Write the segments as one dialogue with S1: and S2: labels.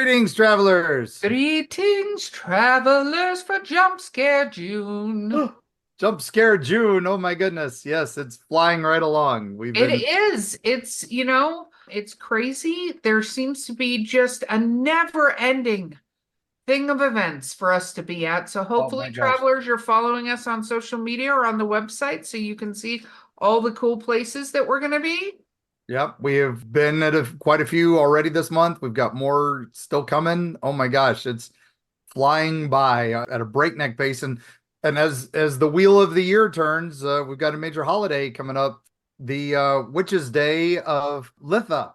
S1: Greetings, travelers.
S2: Greetings, travelers, for Jump Scare June.
S1: Jump scare June. Oh my goodness. Yes, it's flying right along. We've
S2: It
S1: been,
S2: is. It's crazy. There seems to be just a never-ending thing of events for us to be at. So
S1: oh
S2: hopefully,
S1: my gosh.
S2: travelers, you're following us on social media or on the website so you can see all the cool places that we're going to be.
S1: Yep, we have been at quite a few already this month. We've got more still coming. Oh my gosh, it's flying by at a breakneck pace. And as the wheel of the year turns, we've got a major holiday coming up, the Witches' Day of Litha,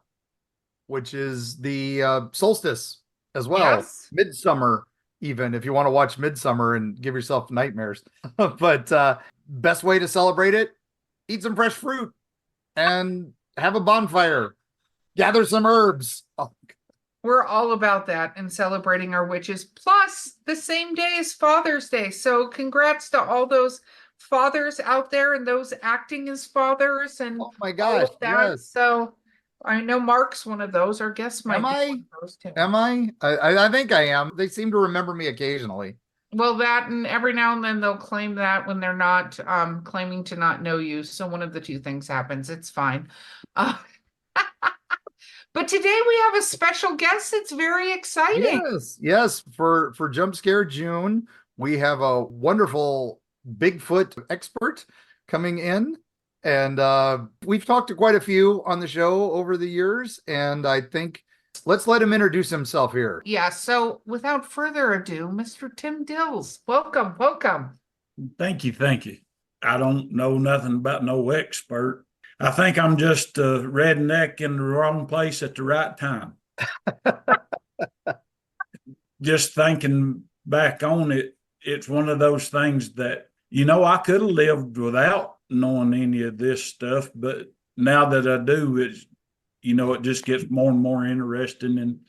S1: which is the solstice as well.
S2: Yes.
S1: Midsummer, even if you want to watch Midsummer and give yourself nightmares. But best way to celebrate it, eat some fresh fruit and have a bonfire, gather some herbs. Oh,
S2: We're all about that and celebrating our witches. Plus, the same day is Father's Day. So, congrats to all those fathers out there and those acting as fathers and
S1: oh my
S2: all
S1: gosh,
S2: of that.
S1: yes.
S2: So, I know Mark's one of those. Our guest
S1: Am
S2: might be one
S1: I?
S2: of those too.
S1: Am I? I think I am. They seem to remember me occasionally.
S2: Well, that and every now and then they'll claim that when they're not claiming to not know you. So, one of the two things happens. It's fine. Uh, but today we have a special guest. It's very exciting.
S1: Yes, yes. For Jump Scare June, we have a wonderful Bigfoot expert coming in, and we've talked to quite a few on the show over the years, and I think let's let him introduce himself here.
S2: Yeah, so without further ado, Mr. Tim Dills, welcome, welcome.
S3: Thank you, thank you. I don't know nothing about no expert. I think I'm just a redneck in the wrong place at the right time. Just thinking back on it, it's one of those things that, I could have lived without knowing any of this stuff, but now that I do, it just gets more and more interesting.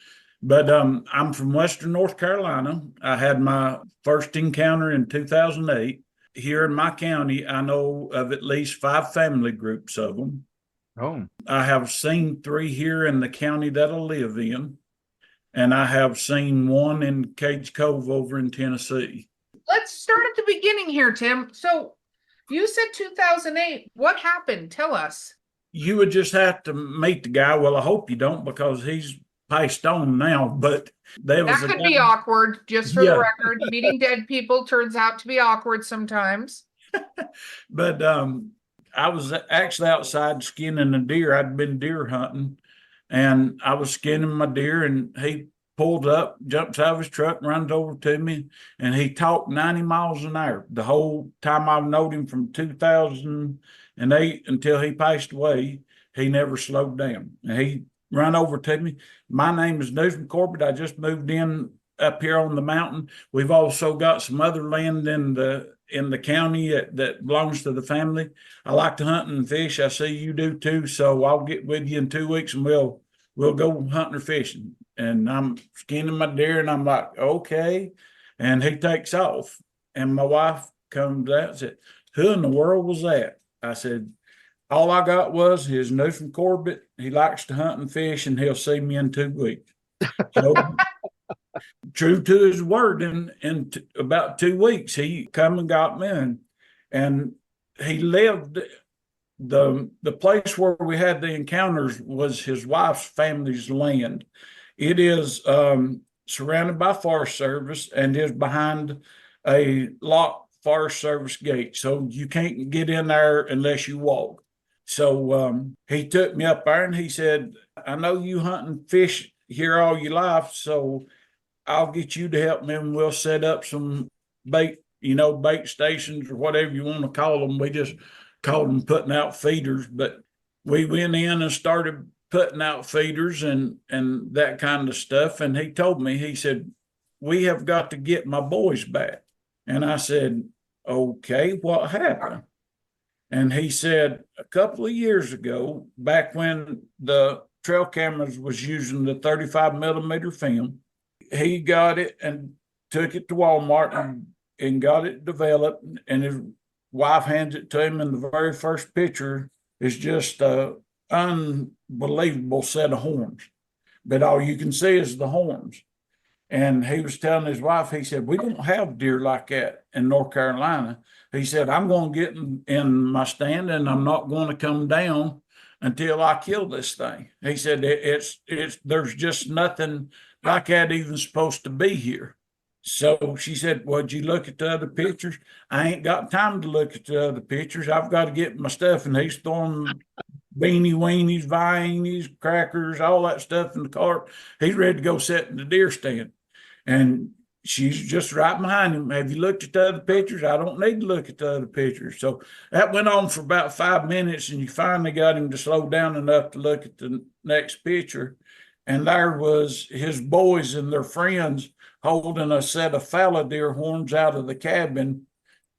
S3: But I'm from Western North Carolina. I had my first encounter in 2008. Here in my county, I know of at least 5 family groups of them.
S1: Oh,
S3: I have seen 3 here in the county that I live in, and I have seen 1 in Cage Cove over in Tennessee.
S2: Let's start at the beginning here, Tim. So you said 2008. What happened? Tell us.
S3: You would just have to meet the guy. Well, I hope you don't because he's passed on now, but there was
S2: That
S3: a
S2: could
S3: guy.
S2: be awkward, just for the
S3: Yeah,
S2: record. Meeting dead people turns out to be awkward sometimes.
S3: but I was actually outside skinning a deer. I'd been deer hunting, and I was skinning my deer, and he pulled up, jumped out of his truck, runs over to me, and he talked 90 miles an hour the whole time I've known him from 2008 until he passed away. He never slowed down. And he ran over to me. My name is Newsom Corbett. I just moved in up here on the mountain. We've also got some other land in the county that belongs to the family. I like to hunt and fish. I see you do too. So I'll get with you in 2 weeks and we'll go hunting or fishing. And I'm skinning my deer and I'm like, okay. And he takes off. And my wife comes out and said, who in the world was that? I said, all I got was his Newsom Corbett. He likes to hunt and fish and he'll see me in 2 weeks. So true to his word, in about 2 weeks, he come and got me, and he lived. The place where we had the encounters was his wife's family's land. It is surrounded by Forest Service and is behind a locked Forest Service gate, so you can't get in there unless you walk. So he took me up there and he said, I know you hunt and fish here all your life, so I'll get you to help me and we'll set up some bait stations or whatever you want to call them. We just called them putting out feeders, but we went in and started putting out feeders and that kind of stuff. And he told me, he said, we have got to get my boys back. And I said, okay, what happened? And he said, a couple of years ago, back when the trail cameras was using the 35 millimeter film, he got it and took it to Walmart and got it developed. And his wife hands it to him. And the very first picture is just an unbelievable set of horns. but all you can see is the horns. And he was telling his wife, he said, we don't have deer like that in North Carolina. He said, I'm going to get in my stand and I'm not going to come down until I kill this thing. He said, it's there's just nothing like that even supposed to be here. So she said, well, did you look at the other pictures? I ain't got time to look at the other pictures. I've got to get my stuff. And he's throwing beanie weenies, vienies, crackers, all that stuff in the cart. He's ready to go sit in the deer stand. And she's just right behind him. Have you looked at the other pictures? I don't need to look at the other pictures. So that went on for about 5 minutes, and you finally got him to slow down enough to look at the next picture. And there was his boys and their friends holding a set of fallow deer horns out of the cabin.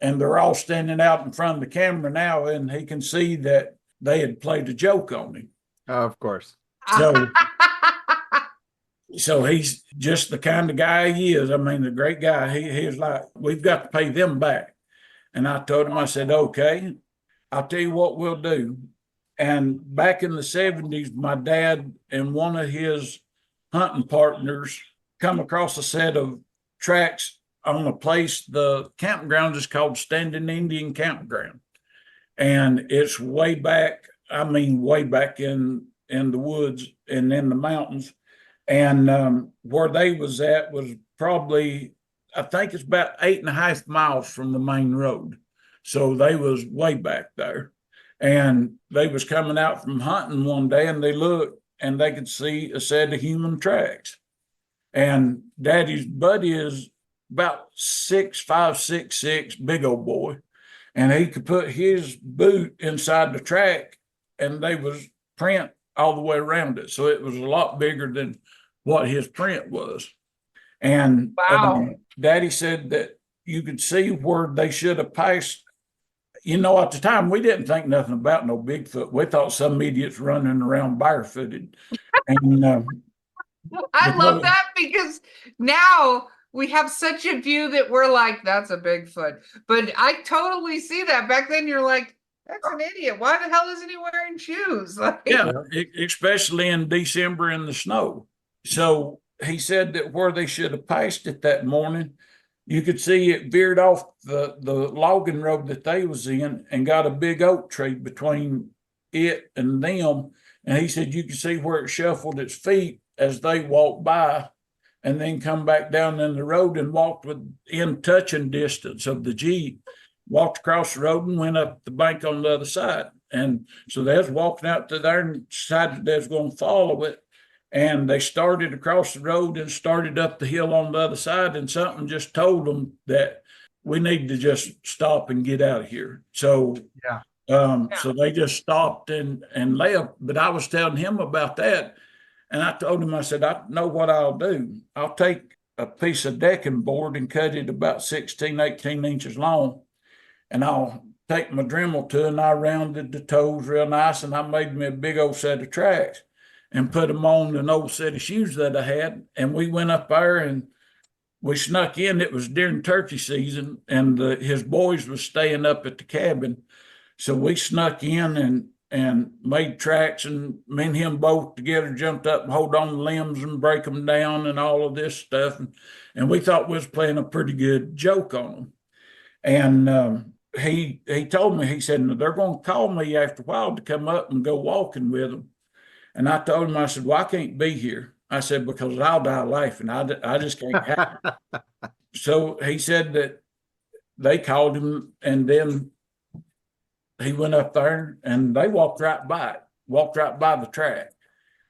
S3: And they're all standing out in front of the camera now, and he can see that they had played a joke on him.
S1: Of course.
S3: So he's just the kind of guy he is. I mean, the great guy. He's like, we've got to pay them back. And I told him, I said, okay, I'll tell you what we'll do. And back in the 70s, my dad and one of his hunting partners come across a set of tracks on a place. The campground is called Standing Indian Campground. And it's way back, I mean, way back in the woods and in the mountains. And where they was at was probably, I think it's about 8.5 miles from the main road. So they was way back there. And they was coming out from hunting one day, and they looked and they could see a set of human tracks. And Daddy's buddy is about 6'5", 6'6", big old boy. And he could put his boot inside the track, and they was print all the way around it. So it was a lot bigger than what his print was. And
S2: Wow.
S3: Daddy said that you could see where they should have passed. You know, at the time, we didn't think nothing about no Bigfoot. We thought some idiots running around barefooted. And
S2: I love that, because now we have such a view that we're like, that's a Bigfoot. But I totally see that. Back then, you're like, that's an idiot. Why the hell isn't he wearing shoes? Like,
S3: yeah, especially in December in the snow. So he said that where they should have passed it that morning, you could see it veered off the logging road that they was in and got a big oak tree between it and them. And he said you could see where it shuffled its feet as they walked by, and then come back down in the road and walked within touching distance of the Jeep, walked across the road and went up the bank on the other side. And so they was walking out to there and decided they was going to follow it. And they started across the road and started up the hill on the other side, and something just told them that we need to just stop and get out of here. So, so they just stopped and left. But I was telling him about that, and I told him, I said, I know what I'll do. I'll take a piece of decking board and cut it about 16, 18 inches long, and I'll take my Dremel to it, and I rounded the toes real nice, and I made me a big old set of tracks and put them on an old set of shoes that I had. And we went up there and we snuck in. It was during turkey season, and his boys was staying up at the cabin. So we snuck in and made tracks, and me and him both together jumped up and hold on to limbs and break them down and all of this stuff. And we thought we was playing a pretty good joke on them. And he told me, he said, they're going to call me after a while to come up and go walking with them. And I told him, I said, well, I can't be here. I said, because I'll die laughing. I just can't have it. So he said that they called him, and then he went up there and they walked right by the track.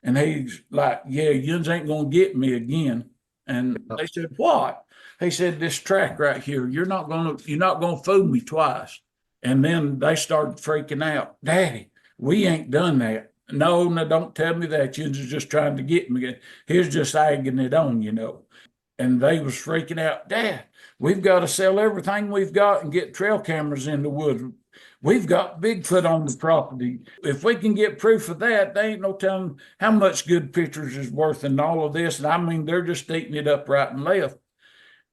S3: And he's like, yeah, yous ain't going to get me again. And they said, what? He said, this track right here, you're not going to fool me twice. And then they started freaking out. Daddy, we ain't done that. No, don't tell me that. You're just trying to get me. Here's just egging it on, you know. And they was freaking out. Dad, we've got to sell everything we've got and get trail cameras in the woods. We've got Bigfoot on the property. If we can get proof of that, they ain't no telling how much good pictures is worth in all of this. And I mean, they're just eating it up right and left.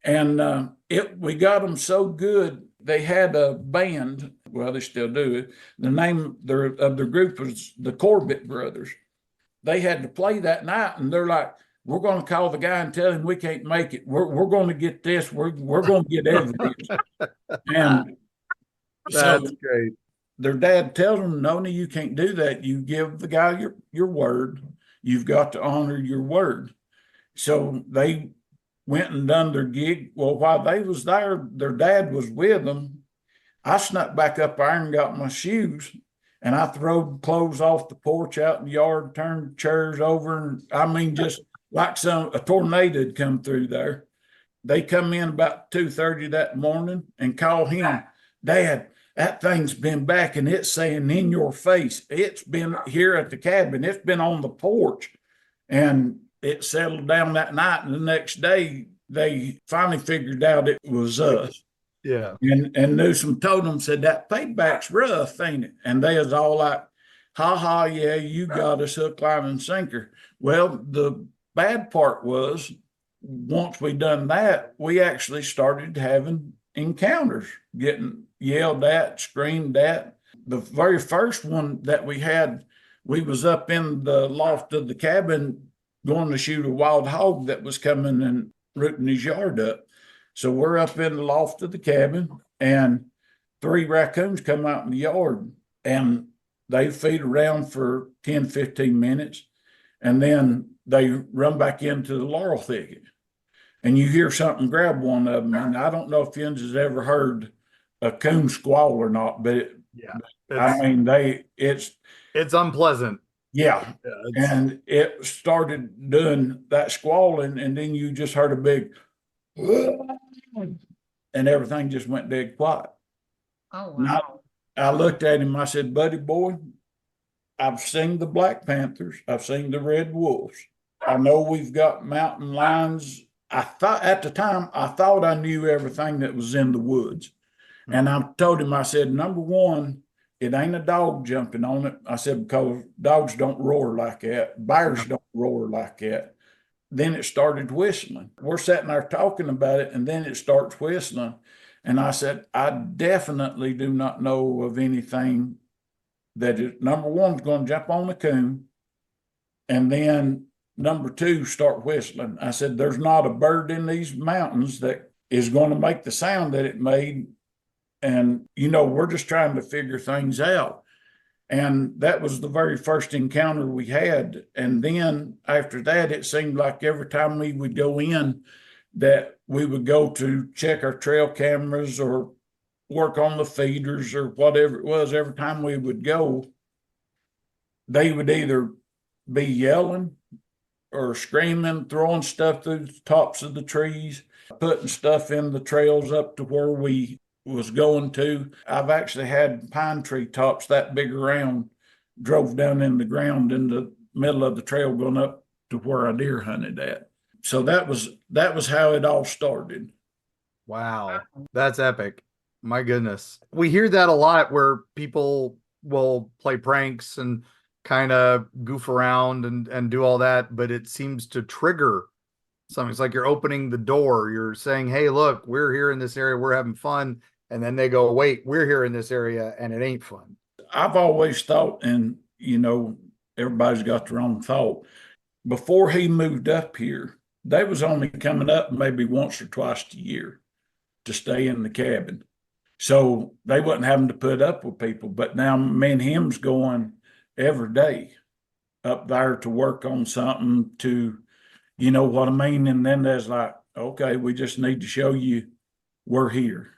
S3: And we got them so good. They had a band, well, they still do. The name of their group was the Corbett Brothers. they had to play that night, and they're like, we're going to call the guy and tell him we can't make it. We're going to get this. We're going to get evidence. And so
S1: That's great.
S3: their dad tells them, no, you can't do that. You give the guy your word. You've got to honor your word. So they went and done their gig. Well, while they was there, their dad was with them. I snuck back up there and got my shoes, and I throwed clothes off the porch out in the yard, turned chairs over, and I mean, just like a tornado had come through there. They come in about 2:30 that morning and call him, Dad, that thing's been back and it's saying in your face. It's been here at the cabin. It's been on the porch. And it settled down that night. And the next day, they finally figured out it was us.
S1: Yeah.
S3: And Newsom told them, said, that payback's rough, ain't it? And they was all like, ha ha, yeah, you got us hook, line, and sinker. Well, the bad part was, once we done that, we actually started having encounters, getting yelled at, screamed at. The very first one that we had, we was up in the loft of the cabin going to shoot a wild hog that was coming and rooting his yard up. So we're up in the loft of the cabin, and 3 raccoons come out in the yard, and they feed around for 10, 15 minutes, and then they run back into the laurel thicket. And you hear something grab one of them. And I don't know if Jens has ever heard a coon squall or not, but I mean, it's
S1: unpleasant.
S3: Yeah. And it started doing that squalling, and then you just heard a big, and everything just went dead quiet.
S2: Oh, wow.
S3: I looked at him, I said, buddy boy, I've seen the Black Panthers. I've seen the Red Wolves. I know we've got mountain lions. I thought at the time, I thought I knew everything that was in the woods. And I told him, I said, number one, it ain't a dog jumping on it. I said, because dogs don't roar like that. Bears don't roar like that. Then it started whistling. We're sitting there talking about it, and then it starts whistling. And I said, I definitely do not know of anything that is, number one, is going to jump on the coon, and then number two, start whistling. I said, there's not a bird in these mountains that is going to make the sound that it made. And, we're just trying to figure things out. And that was the very first encounter we had. And then after that, it seemed like every time we would go in, that we would go to check our trail cameras or work on the feeders or whatever it was. Every time we would go, they would either be yelling or screaming, throwing stuff through the tops of the trees, putting stuff in the trails up to where we was going to. I've actually had pine tree tops that big around drove down in the ground in the middle of the trail going up to where I deer hunted at. So that was how it all started.
S1: Wow. That's epic. My goodness. We hear that a lot where people will play pranks and kind of goof around and do all that, but it seems to trigger something. It's like you're opening the door. You're saying, hey, look, we're here in this area. We're having fun. And then they go, wait, we're here in this area and it ain't fun.
S3: I've always thought, and everybody's got their own thought. Before he moved up here, they was only coming up maybe once or twice a year to stay in the cabin. So they wasn't having to put up with people. But now me and him's going every day up there to work on something to, you know what I mean? And then there's like, okay, we just need to show you we're here.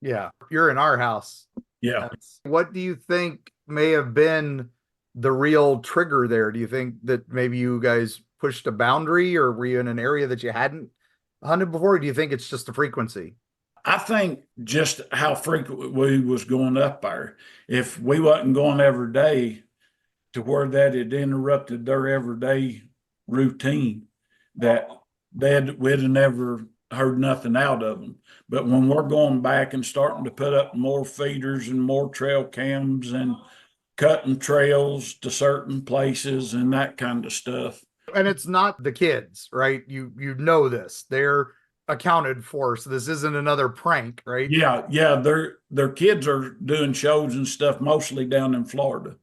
S1: Yeah. You're in our house.
S3: Yeah.
S1: What do you think may have been the real trigger there? Do you think that maybe you guys pushed a boundary, or were you in an area that you hadn't hunted before? Or do you think it's just the frequency?
S3: I think just how frequent we was going up there. If we wasn't going every day to where that had interrupted their everyday routine, that we'd have never heard nothing out of them. But when we're going back and starting to put up more feeders and more trail cams and cutting trails to certain places and that kind of stuff.
S1: And it's not the kids, right? You know this. They're accounted for, so this isn't another prank, right?
S3: Yeah. Their kids are doing shows and stuff mostly down in Florida.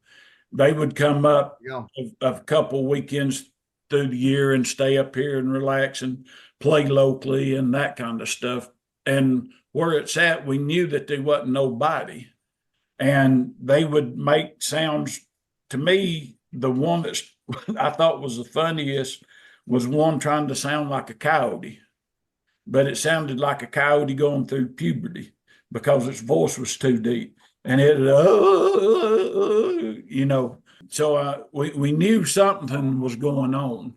S3: they would come up
S1: Yeah.
S3: a couple weekends through the year and stay up here and relax and play locally and that kind of stuff. And where it's at, we knew that there wasn't nobody. And they would make sounds. To me, the one that I thought was the funniest was one trying to sound like a coyote, but it sounded like a coyote going through puberty because its voice was too deep. And it, so we knew something was going on.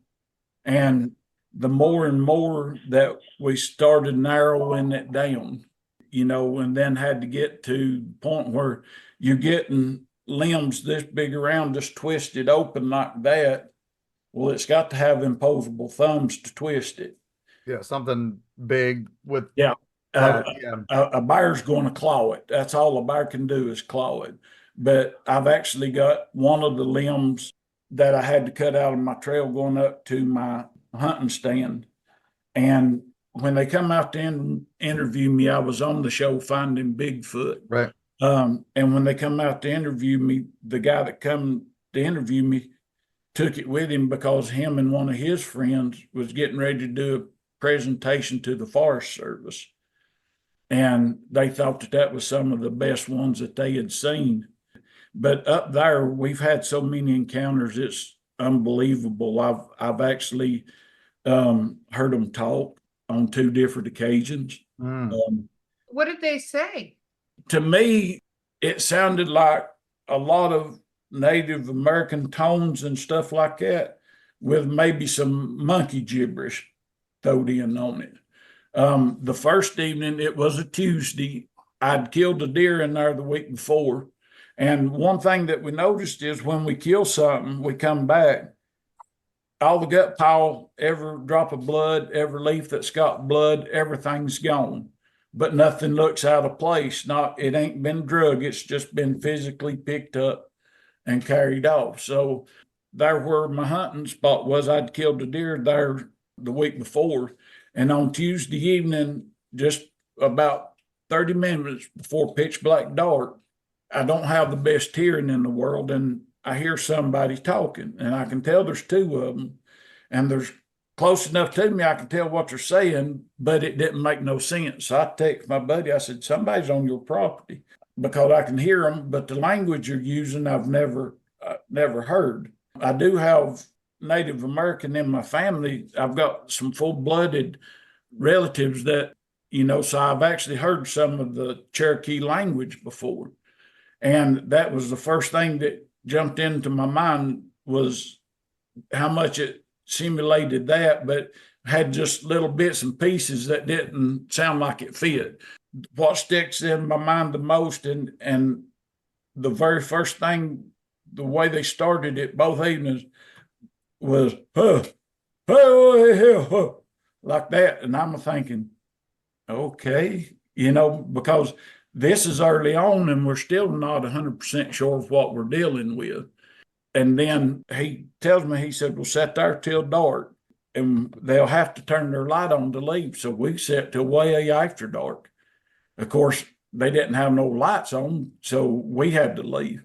S3: And the more and more that we started narrowing it down, and then had to get to the point where you're getting limbs this big around, just twisted open like that. Well, it's got to have imposable thumbs to twist it.
S1: Yeah, something big with
S3: yeah.
S1: Yeah.
S3: A bear's going to claw it. That's all a bear can do is claw it. But I've actually got one of the limbs that I had to cut out of my trail going up to my hunting stand. And when they come out to interview me, I was on the show Finding Bigfoot.
S1: Right.
S3: And when they come out to interview me, the guy that come to interview me took it with him because him and one of his friends was getting ready to do a presentation to the Forest Service. And they thought that was some of the best ones that they had seen. But up there, we've had so many encounters, it's unbelievable. I've actually heard them talk on 2 different occasions.
S2: What did they say?
S3: To me, it sounded like a lot of Native American tones and stuff like that, with maybe some monkey gibberish thrown in on it. The first evening, it was a Tuesday. I'd killed a deer in there the week before. And one thing that we noticed is when we kill something, we come back, all the gut pile, every drop of blood, every leaf that's got blood, everything's gone. But nothing looks out of place. It ain't been drug. It's just been physically picked up and carried off. So there where my hunting spot was, I'd killed a deer there the week before. And on Tuesday evening, just about 30 minutes before pitch black dark, I don't have the best hearing in the world, and I hear somebody talking, and I can tell there's 2 of them, and there's close enough to me I can tell what they're saying, but it didn't make no sense. So I text my buddy, I said, somebody's on your property, because I can hear them, but the language you're using I've never heard. I do have Native American in my family. I've got some full-blooded relatives that, so I've actually heard some of the Cherokee language before. And that was the first thing that jumped into my mind, was how much it simulated that, but had just little bits and pieces that didn't sound like it fit. What sticks in my mind the most, and the very first thing, the way they started it both evenings, was like that. And I'm thinking, okay, because this is early on and we're still not 100% sure of what we're dealing with. And then he tells me, he said, we'll sit there till dark and they'll have to turn their light on to leave. So we sat till way after dark. Of course, they didn't have no lights on, so we had to leave.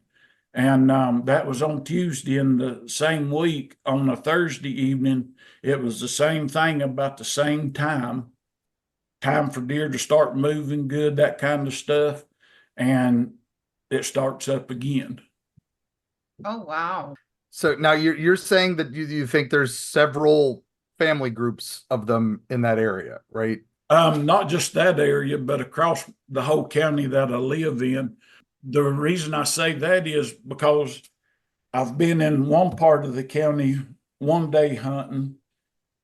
S3: And that was on Tuesday. In the same week, on a Thursday evening, it was the same thing about the same time for deer to start moving good, that kind of stuff. And it starts up again.
S2: Oh, wow.
S1: So now you're saying that you think there's several family groups of them in that area, right?
S3: Not just that area, but across the whole county that I live in. The reason I say that is because I've been in one part of the county one day hunting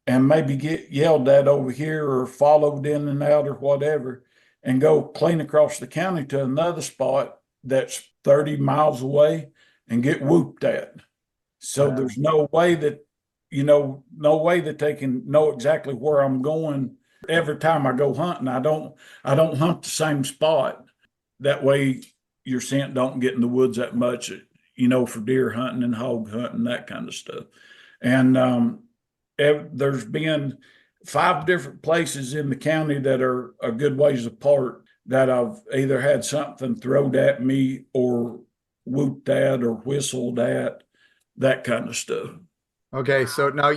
S3: and maybe get yelled at over here or followed in and out or whatever, and go clean across the county to another spot that's 30 miles away and get whooped at. So there's no way that, no way that they can know exactly where I'm going. Every time I go hunting, I don't hunt the same spot. That way your scent don't get in the woods that much, for deer hunting and hog hunting, that kind of stuff. And there's been 5 different places in the county that are a good ways apart that I've either had something thrown at me or whooped at or whistled at, that kind of stuff.
S1: Okay, so now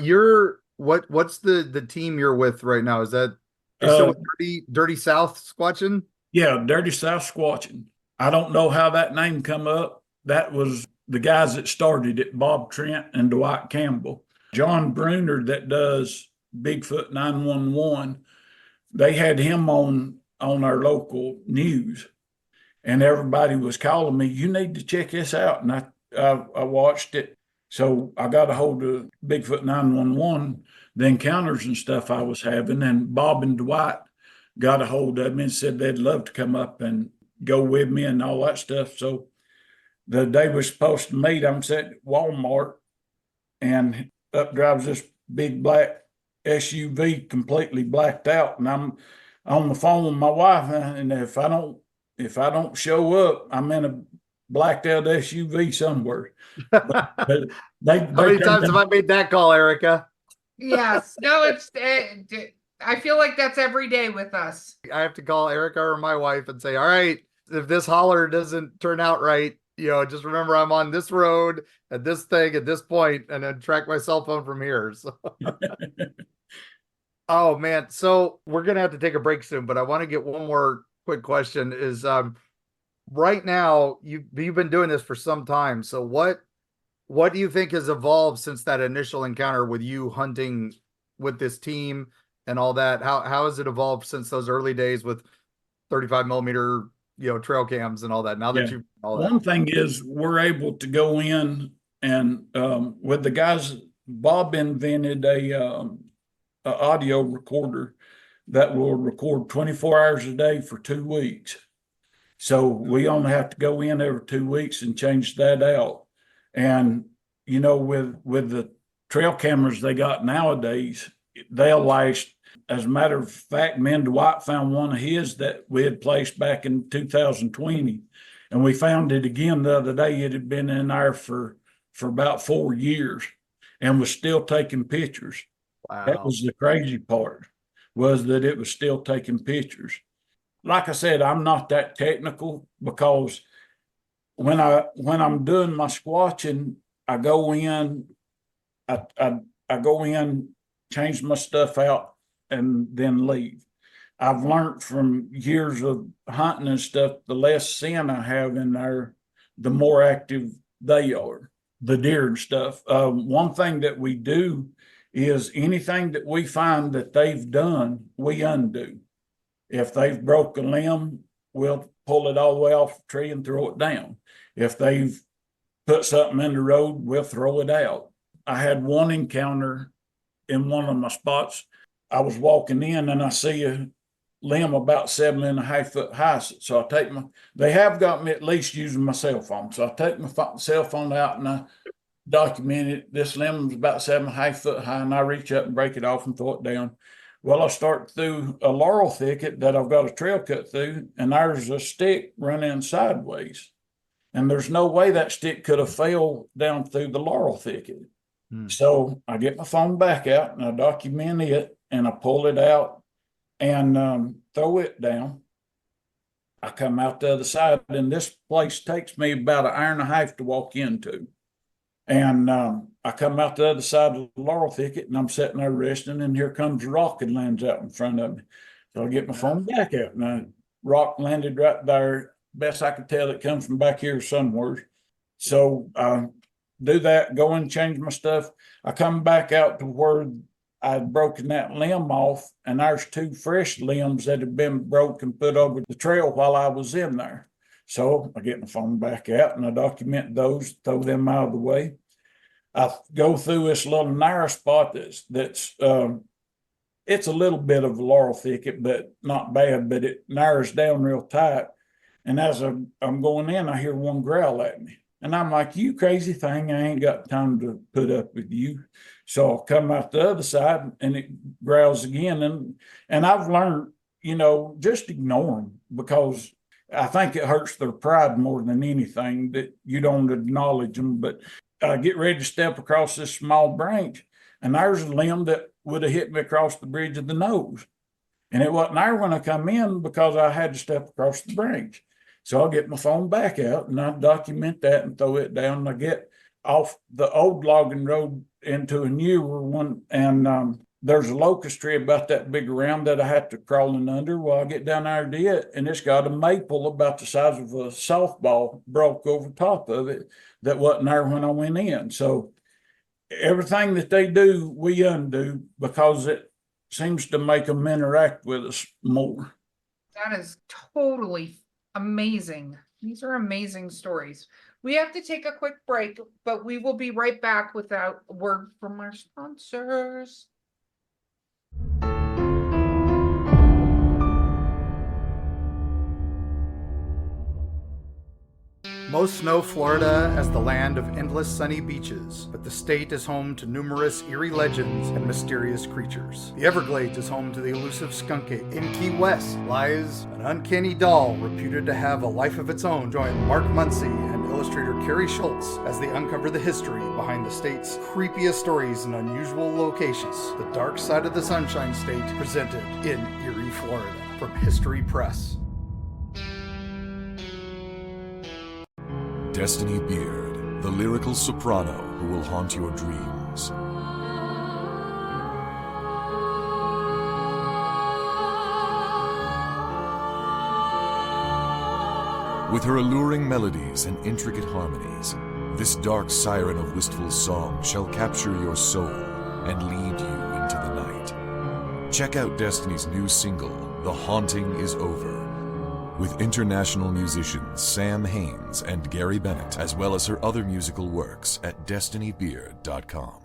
S1: what's the team you're with right now? Is that you're still with Dirty South Squatching?
S3: Yeah, Dirty South Squatching. I don't know how that name come up. That was the guys that started it, Bob Trent and Dwight Campbell. John Bruner that does Bigfoot 911, they had him on our local news, and everybody was calling me, you need to check this out. And I watched it. So I got a hold of Bigfoot 911, the encounters and stuff I was having, and Bob and Dwight got a hold of me and said they'd love to come up and go with me and all that stuff. So the day we're supposed to meet, I'm sitting at Walmart, and up drives this big black SUV, completely blacked out, and I'm on the phone with my wife, and if I don't show up, I'm in a blacked out SUV somewhere. But
S1: How many times have I made that call, Erika?
S2: Yes. No, I feel like that's every day with us.
S1: I have to call Erika or my wife and say, all right, if this holler doesn't turn out right, just remember I'm on this road at this thing at this point, and then track my cell phone from here. So. Oh man. So we're going to have to take a break soon, but I want to get one more quick question is, right now you've been doing this for some time. So what do you think has evolved since that initial encounter with you hunting with this team and all that? How has it evolved since those early days with 35 millimeter, trail cams and all that? Now that you've all that.
S3: One thing is we're able to go in and with the guys, Bob invented a audio recorder that will record 24 hours a day for 2 weeks. So we only have to go in every 2 weeks and change that out. And, with the trail cameras they got nowadays, they'll last. As a matter of fact, me and Dwight found one of his that we had placed back in 2020. And we found it again the other day. It had been in there for about 4 years and was still taking pictures.
S1: Wow.
S3: That was the crazy part, was that it was still taking pictures. Like I said, I'm not that technical, because when I'm doing my squatching, I go in, I go in, change my stuff out, and then leave. I've learned from years of hunting and stuff, the less sin I have in there, the more active they are, the deer and stuff. One thing that we do is anything that we find that they've done, we undo. If they've broke a limb, we'll pull it all the way off the tree and throw it down. If they've put something in the road, we'll throw it out. I had one encounter in one of my spots. I was walking in and I see a limb about 7.5 foot high. So they have got me at least using my cell phone. So I take my cell phone out and I document it. This limb is about 7.5 foot high, and I reach up and break it off and throw it down. Well, I start through a laurel thicket that I've got a trail cut through, and there's a stick running sideways. And there's no way that stick could have fell down through the laurel thicket. So I get my phone back out and I document it, and I pull it out and throw it down. I come out the other side, and this place takes me about 1.5 hours to walk into. And I come out the other side of the laurel thicket, and I'm sitting there resting, and here comes a rock and lands out in front of me. So I get my phone back out, and the rock landed right there. Best I could tell, it comes from back here somewhere. So I do that, go and change my stuff. I come back out to where I'd broken that limb off, and there's 2 fresh limbs that had been broken, put over the trail while I was in there. So I get my phone back out and I document those, throw them out of the way. I go through this little narrow spot that's it's a little bit of a laurel thicket, but not bad, but it narrows down real tight. And as I'm going in, I hear one growl at me. And I'm like, you crazy thing, I ain't got time to put up with you. So I'll come out the other side and it growls again. And I've learned, just ignore them, because I think it hurts their pride more than anything that you don't acknowledge them. But I get ready to step across this small branch, and there's a limb that would have hit me across the bridge of the nose. And it wasn't there when I come in, because I had to step across the branch. So I'll get my phone back out and I document that and throw it down. And I get off the old logging road into a newer one, and there's a locust tree about that big around that I have to crawl in under. Well, I get down there to it, and it's got a maple about the size of a softball broke over top of it that wasn't there when I went in. So everything that they do, we undo because it seems to make them interact with us more.
S2: That is totally amazing. These are amazing stories. We have to take a quick break, but we will be right back with a word from our sponsors.
S1: Most know Florida as the land of endless sunny beaches, but the state is home to numerous eerie legends and mysterious creatures. The Everglades is home to the elusive skunk ape. In Key West lies an uncanny doll reputed to have a life of its own. Join Mark Muncy and illustrator Carrie Schultz as they uncover the history behind the state's creepiest stories and unusual locations. The Dark Side of the Sunshine State, presented in Eerie, Florida, from History Press.
S4: Destiny Beard, the lyrical soprano who will haunt your dreams. With her alluring melodies and intricate harmonies, this dark siren of wistful song shall capture your soul and lead you into the night. Check out Destiny's new single, The Haunting Is Over, with international musicians Sam Haines and Gary Bennett, as well as her other musical works at destinybeard.com.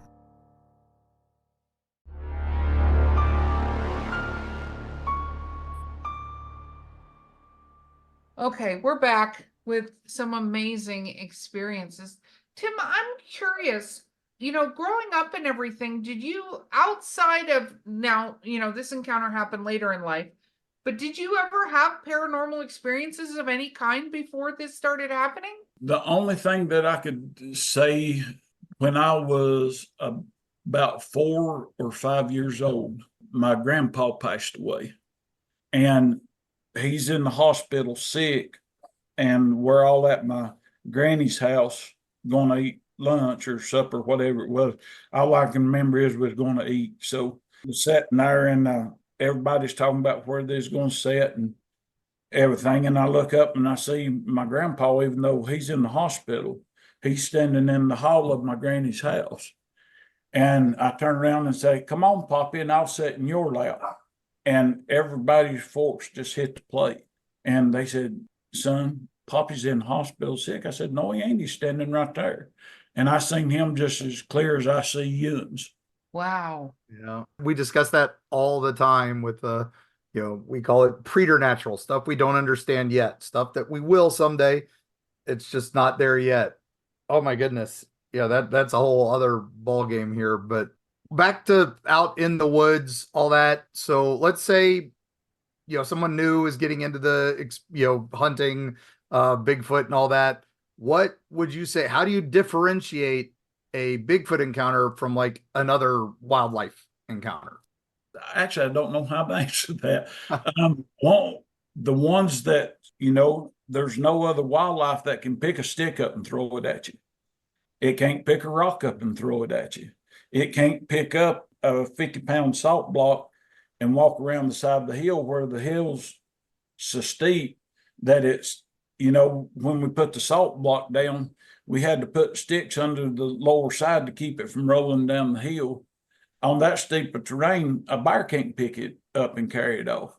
S2: Okay, we're back with some amazing experiences. Tim, I'm curious, growing up and everything, did you, outside of now, this encounter happened later in life, but did you ever have paranormal experiences of any kind before this started happening?
S3: The only thing that I could say, when I was about 4 or 5 years old, my grandpa passed away, and he's in the hospital sick, and we're all at my granny's house going to eat lunch or supper, whatever it was. All I can remember is we was going to eat. So we sat there, and everybody's talking about where they's going to sit and everything. And I look up and I see my grandpa, even though he's in the hospital, he's standing in the hall of my granny's house. And I turn around and say, "Come on, Poppy, and I'll sit in your lap." And everybody's forks just hit the plate. And they said, "Son, Poppy's in the hospital sick." I said, "No, he ain't. He's standing right there." And I seen him just as clear as I see Ewan's.
S2: Wow.
S1: Yeah, we discuss that all the time with we call it preternatural stuff we don't understand yet, stuff that we will someday. It's just not there yet. Oh my goodness. Yeah, that's a whole other ball game here. But back to out in the woods, all that. So let's say someone new is getting into the hunting Bigfoot and all that. What would you say? How do you differentiate a Bigfoot encounter from like another wildlife encounter?
S3: Actually, I don't know how to answer that. The ones that, there's no other wildlife that can pick a stick up and throw it at you. It can't pick a rock up and throw it at you. It can't pick up a 50-pound salt block and walk around the side of the hill where the hill's so steep that it's, when we put the salt block down, we had to put sticks under the lower side to keep it from rolling down the hill. On that steep of terrain, a bear can't pick it up and carry it off.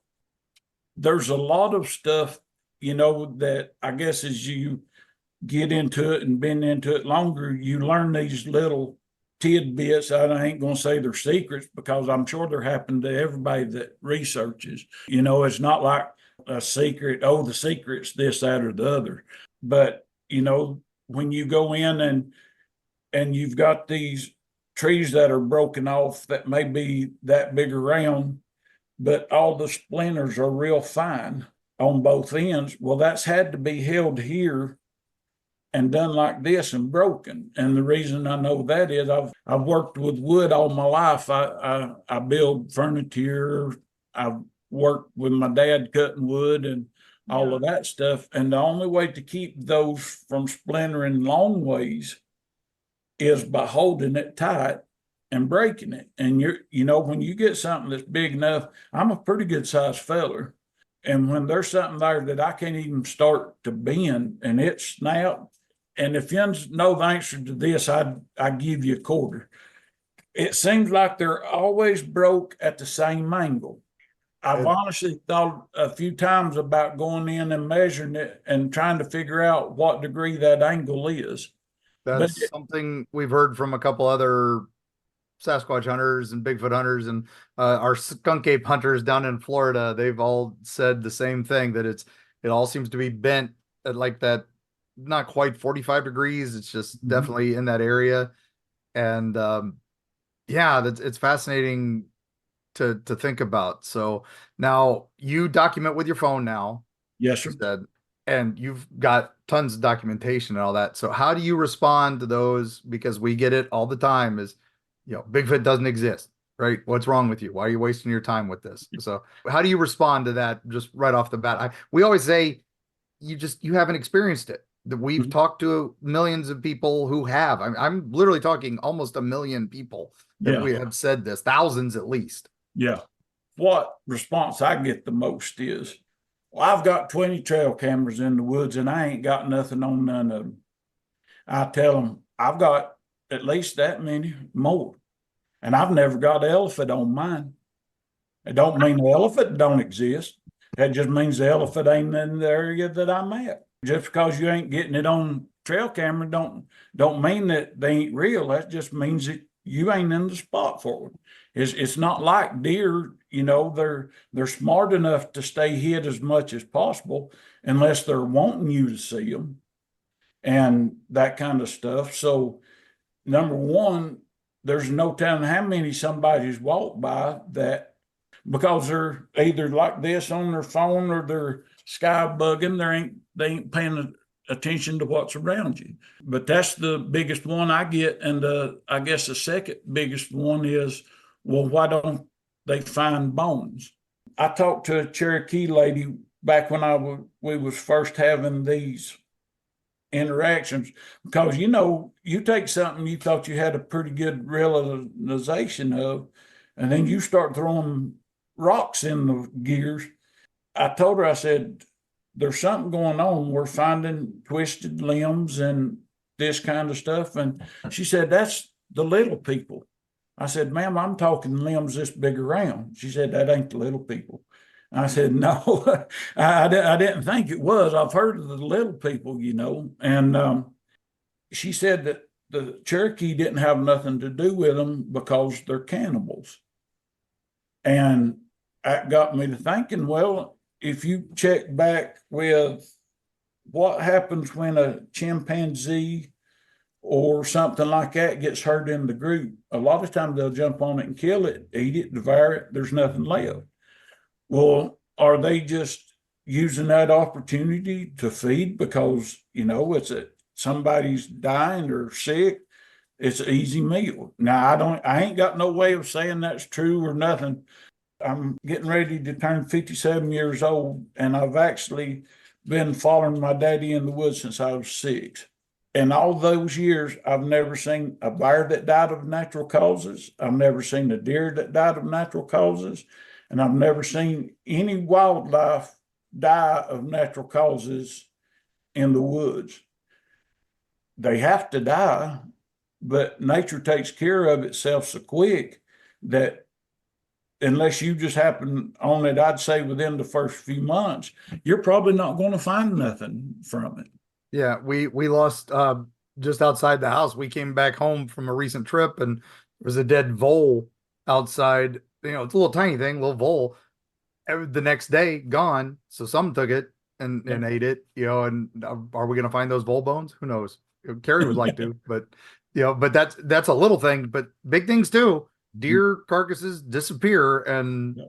S3: There's a lot of stuff, that I guess as you get into it and been into it longer, you learn these little tidbits. I ain't going to say they're secrets because I'm sure they're happening to everybody that researches. It's not like a secret, the secret's this, that, or the other. But, when you go in and you've got these trees that are broken off that may be that big around, but all the splinters are real fine on both ends. Well, that's had to be held here and done like this and broken. And the reason I know that is I've worked with wood all my life. I build furniture. I've worked with my dad cutting wood, and all of that stuff. And the only way to keep those from splintering long ways is by holding it tight and breaking it. And when you get something that's big enough, I'm a pretty good sized feller. And when there's something there that I can't even start to bend and it snapped, and if you know the answer to this, I give you a quarter. It seems like they're always broke at the same angle. I've honestly thought a few times about going in and measuring it and trying to figure out what degree that angle is.
S1: That's something we've heard from a couple other Sasquatch hunters and Bigfoot hunters and our skunk ape hunters down in Florida. They've all said the same thing, that it all seems to be bent at like that, not quite 45 degrees. It's just definitely in that area. And it's fascinating to think about. So now you document with your phone now.
S3: Yes, sir.
S1: Said, and you've got tons of documentation and all that. So how do you respond to those? Because we get it all the time is, Bigfoot doesn't exist, right? What's wrong with you? Why are you wasting your time with this? So how do you respond to that just right off the bat? We always say you haven't experienced it. That we've talked to millions of people who have. I'm literally talking almost 1 million people that we have said this, thousands at least.
S3: Yeah. What response I get the most is, well, I've got 20 trail cameras in the woods and I ain't got nothing on none of them. I tell them, I've got at least that many more. And I've never got an elephant on mine. It don't mean the elephant don't exist. That just means the elephant ain't in the area that I'm at. Just because you ain't getting it on trail camera don't mean that they ain't real. That just means that you ain't in the spot for it. It's not like deer, they're smart enough to stay hid as much as possible unless they're wanting you to see them and that kind of stuff. So number one, there's no telling how many somebody's walked by that, because they're either like this on their phone or they're sky bugging, they ain't paying attention to what's around you. But that's the biggest one I get. And I guess the second biggest one is, well, why don't they find bones? I talked to a Cherokee lady back when we was first having these interactions, because you take something you thought you had a pretty good realization of, and then you start throwing rocks in the gears. I told her, I said, there's something going on. We're finding twisted limbs and this kind of stuff. And she said, that's the little people. I said, ma'am, I'm talking limbs this big around. She said, that ain't the little people. I said, no, I didn't think it was. I've heard of the little people, And she said that the Cherokee didn't have nothing to do with them because they're cannibals. And that got me to thinking, well, if you check back with what happens when a chimpanzee or something like that gets hurt in the group, a lot of times they'll jump on it and kill it, eat it, devour it. There's nothing left. Well, are they just using that opportunity to feed because, somebody's dying or sick? It's an easy meal. Now, I ain't got no way of saying that's true or nothing. I'm getting ready to turn 57 years old, and I've actually been following my daddy in the woods since I was 6. In all those years, I've never seen a bear that died of natural causes. I've never seen a deer that died of natural causes. And I've never seen any wildlife die of natural causes in the woods. They have to die, but nature takes care of itself so quick that unless you just happen on it, I'd say within the first few months, you're probably not going to find nothing from it.
S1: Yeah, we lost just outside the house. We came back home from a recent trip and there was a dead vole outside. It's a little tiny thing, little vole. The next day, gone. So someone took it and ate it, and are we going to find those vole bones? Who knows? Carrie would like to, but that's a little thing, but big things too. Deer carcasses disappear, and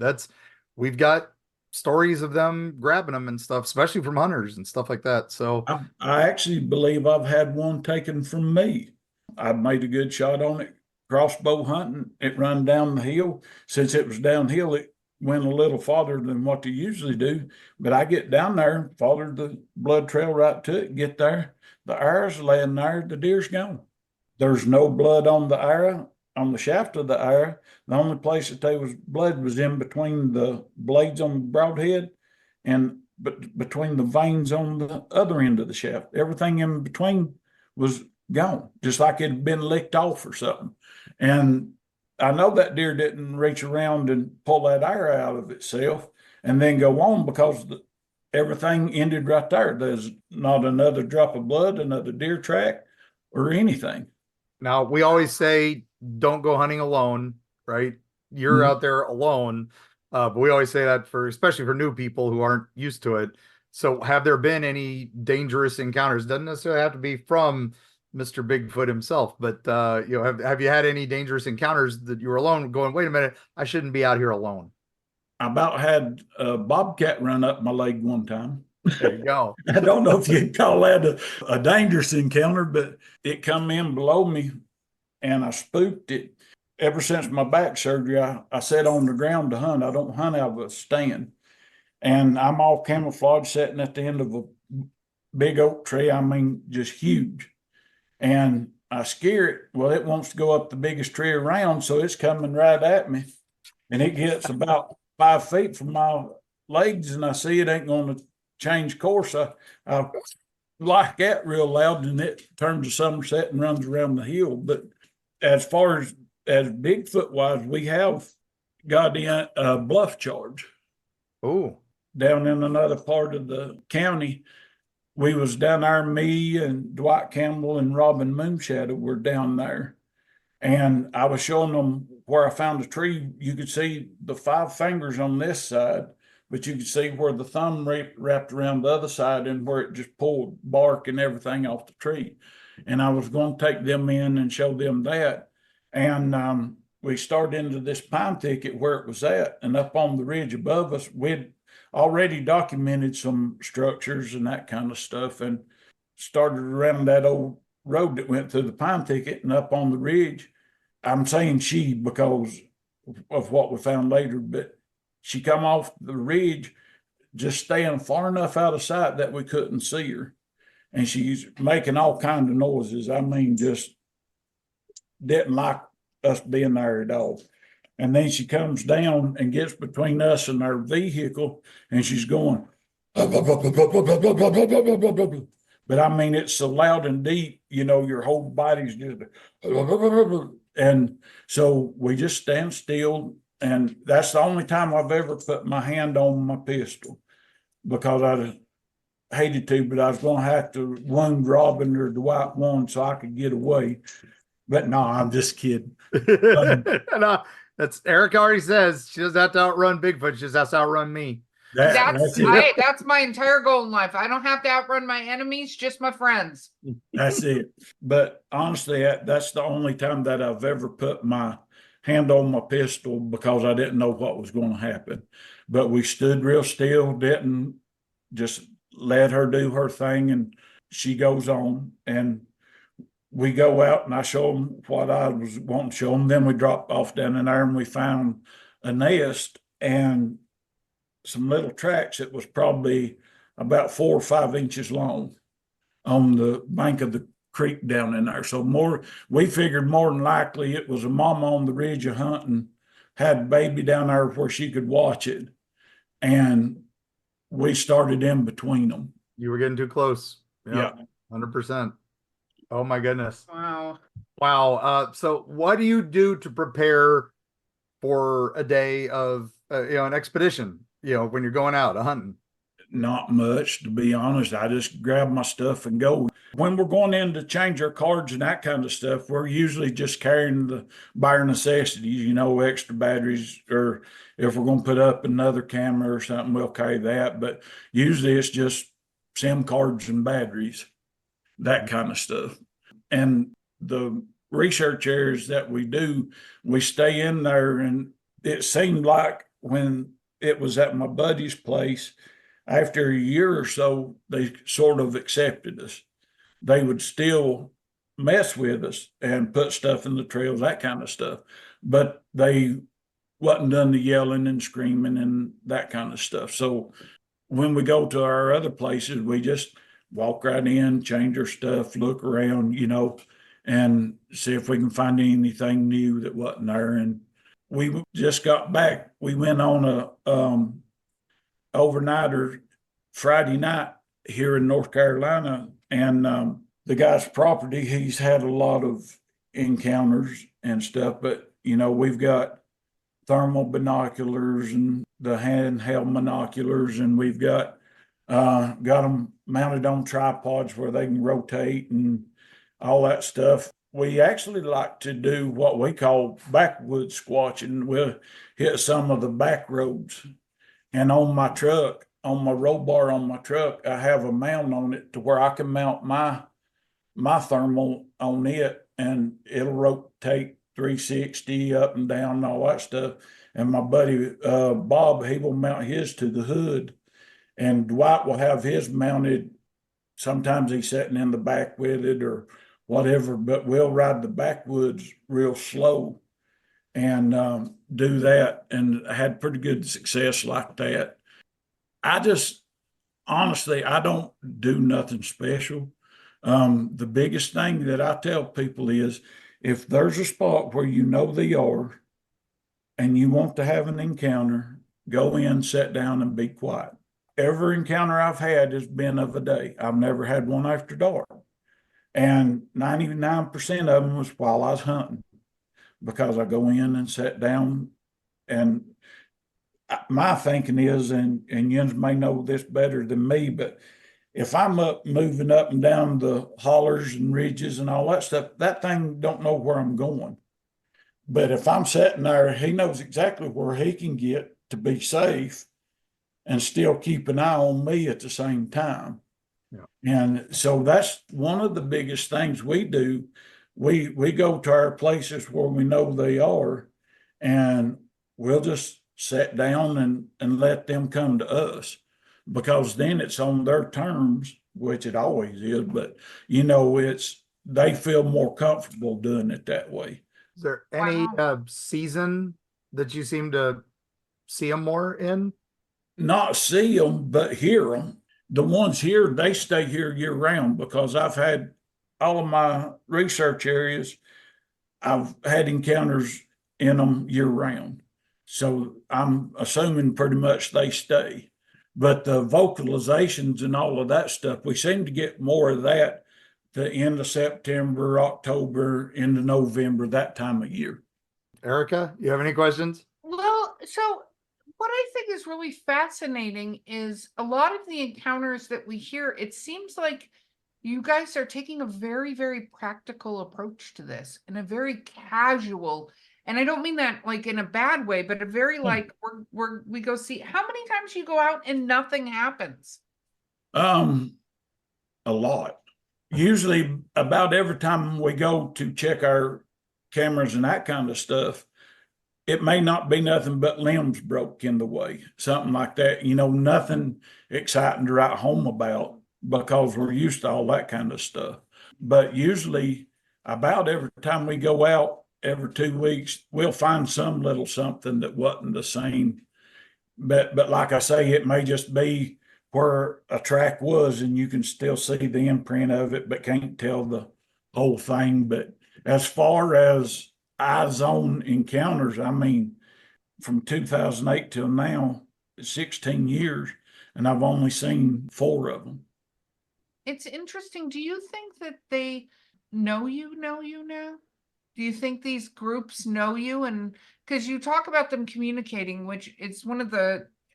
S1: we've got stories of them grabbing them and stuff, especially from hunters and stuff like that. So
S3: I actually believe I've had one taken from me. I made a good shot on it, crossbow hunting. It run down the hill. Since it was downhill, went a little farther than what they usually do. But I get down there, followed the blood trail right to it, get there. The arrow's laying there, the deer's gone. There's no blood on the arrow, on the shaft of the arrow. The only place that there was blood was in between the blades on the broadhead and between the veins on the other end of the shaft. Everything in between was gone, just like it had been licked off or something. And I know that deer didn't reach around and pull that arrow out of itself and then go on, because everything ended right there. There's not another drop of blood, another deer track, or anything.
S1: Now, we always say don't go hunting alone, right? You're out there alone. But we always say that especially for new people who aren't used to it. So have there been any dangerous encounters? Doesn't necessarily have to be from Mr. Bigfoot himself, but have you had any dangerous encounters that you were alone going, wait a minute, I shouldn't be out here alone?
S3: I about had a bobcat run up my leg one time.
S1: There you go.
S3: I don't know if you'd call that a dangerous encounter, but it come in below me and I spooked it. Ever since my back surgery, I sat on the ground to hunt. I don't hunt out of a stand. And I'm all camouflage sitting at the end of a big oak tree. I mean, just huge. And I scare it. Well, it wants to go up the biggest tree around, so it's coming right at me. And it gets about 5 feet from my legs, and I see it ain't going to change course. I like that real loud, and it turns a somerset and runs around the hill. But as far as Bigfoot wise, we have got a bluff charge.
S1: Oh,
S3: Down in another part of the county. We was down there, me and Dwight Campbell and Robin Moonshadow were down there. And I was showing them where I found a tree. You could see the 5 fingers on this side, but you could see where the thumb wrapped around the other side and where it just pulled bark and everything off the tree. And I was going to take them in and show them that. And we started into this pine thicket where it was at. And up on the ridge above us, we'd already documented some structures and that kind of stuff, and started around that old road that went through the pine thicket and up on the ridge. I'm saying she because of what we found later, but she come off the ridge, just staying far enough out of sight that we couldn't see her. And she's making all kinds of noises. I mean, just didn't like us being there at all. And then she comes down and gets between us and our vehicle, and she's going, but I mean, it's so loud and deep, your whole body's just, and so we just stand still. And that's the only time I've ever put my hand on my pistol, because I hated to, but I was going to have to wound Robin or Dwight one so I could get away. But no, I'm just kidding.
S1: No, that's Erika already says she doesn't have to outrun Bigfoot. She just has to outrun me.
S2: That's my entire goal in life. I don't have to outrun my enemies, just my friends.
S3: That's it. But honestly, that's the only time that I've ever put my hand on my pistol, because I didn't know what was going to happen. But we stood real still, didn't just let her do her thing, and she goes on. And we go out and I show them what I was wanting to show them. Then we dropped off down in there and we found a nest and some little tracks. It was probably about 4 or 5 inches long on the bank of the creek down in there. So we figured more than likely it was a mama on the ridge of hunting, had a baby down there where she could watch it. And we started in between them.
S1: You were getting too close.
S3: Yeah.
S1: 100%. Oh my goodness.
S2: Wow.
S1: So what do you do to prepare for a day of, an expedition, when you're going out hunting?
S3: Not much, to be honest. I just grab my stuff and go. When we're going in to change our cards and that kind of stuff, we're usually just carrying the bare necessities, extra batteries, or if we're going to put up another camera or something, we'll carry that. But usually it's just SIM cards and batteries, that kind of stuff. And the research areas that we do, we stay in there. And it seemed like when it was at my buddy's place, after a year or so, they sort of accepted us. They would still mess with us and put stuff in the trails, that kind of stuff. But they wasn't done the yelling and screaming and that kind of stuff. So when we go to our other places, we just walk right in, change our stuff, look around, and see if we can find anything new that wasn't there. And we just got back. We went on a overnighter Friday night here in North Carolina, and the guy's property, he's had a lot of encounters and stuff, but we've got thermal binoculars and the handheld binoculars, and we've got them mounted on tripods where they can rotate and all that stuff. We actually like to do what we call backwoods squatching. We'll hit some of the back roads. And on my truck, on my roll bar on my truck, I have a mount on it to where I can mount my thermal on it, and it'll rotate 360 up and down and all that stuff. And my buddy Bob, he will mount his to the hood, and Dwight will have his mounted. Sometimes he's sitting in the back with it or whatever, but we'll ride the backwoods real slow and do that, and I had pretty good success like that. Honestly, I don't do nothing special. The biggest thing that I tell people is, if there's a spot where they are and you want to have an encounter, go in, sit down, and be quiet. Every encounter I've had has been of a day. I've never had one after dark. And 99% of them was while I was hunting, because I go in and sit down. And my thinking is, and yous may know this better than me, but if I'm up moving up and down the hollers and ridges and all that stuff, that thing don't know where I'm going. But if I'm sitting there, he knows exactly where he can get to be safe and still keep an eye on me at the same time. Yeah. And so that's one of the biggest things we do. We go to our places where we know they are, and we'll just sit down and let them come to us, because then it's on their terms, which it always is, but they feel more comfortable doing it that way.
S1: Is there any season that you seem to see them more in?
S3: Not see them, but hear them. The ones here, they stay here year round, because I've had all of my research areas, I've had encounters in them year round. So I'm assuming pretty much they stay. But the vocalizations and all of that stuff, we seem to get more of that the end of September, October, into November, that time of year.
S1: Erika, you have any questions?
S2: Well, so what I think is really fascinating is a lot of the encounters that we hear, it seems like you guys are taking a very, very practical approach to this, and a very casual, and I don't mean that like in a bad way, but a very like we go see. How many times you go out and nothing happens?
S3: A lot. Usually about every time we go to check our cameras and that kind of stuff, it may not be nothing but limbs broke in the way, something like that. Nothing exciting to write home about, because we're used to all that kind of stuff. But usually about every time we go out, every 2 weeks, we'll find some little something that wasn't the same. But like I say, it may just be where a track was and you can still see the imprint of it, but can't tell the whole thing. But as far as eyes on encounters, I mean, from 2008 till now, 16 years, and I've only seen 4 of them.
S2: It's interesting. Do you think that they know you now? Do you think these groups know you? And because you talk about them communicating, which it's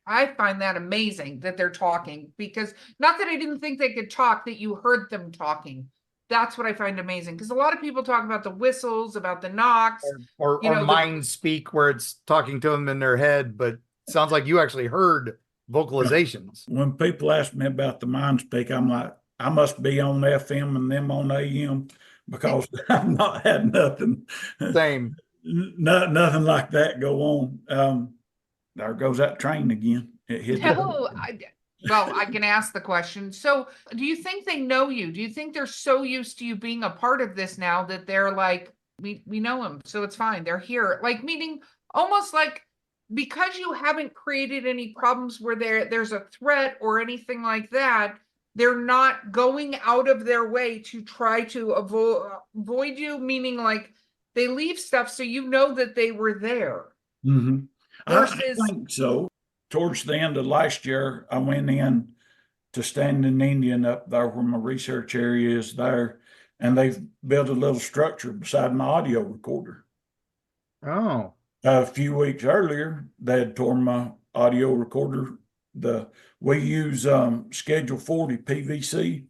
S2: I find that amazing that they're talking, because not that I didn't think they could talk, that you heard them talking. That's what I find amazing, because a lot of people talk about the whistles, about the knocks,
S1: or mind speak, where it's talking to them in their head, but it sounds like you actually heard vocalizations.
S3: When people ask me about the mind speak, I'm like, I must be on FM and them on AM, because I've not had nothing.
S1: Same.
S3: Nothing like that go on. There goes that train again.
S2: Well, I can ask the question. So do you think they know you? Do you think they're so used to you being a part of this now that they're like, we know them, so it's fine, they're here? Like, meaning almost like because you haven't created any problems where there's a threat or anything like that, they're not going out of their way to try to avoid you, meaning like they leave stuff so you know that they were there.
S3: Mm-hmm. I
S2: Versus,
S3: think so. Towards the end of last year, I went in to Standing Indian up there where my research area is there, and they've built a little structure beside my audio recorder.
S1: Oh,
S3: A few weeks earlier, they had torn my audio recorder. We use Schedule 40 PVC,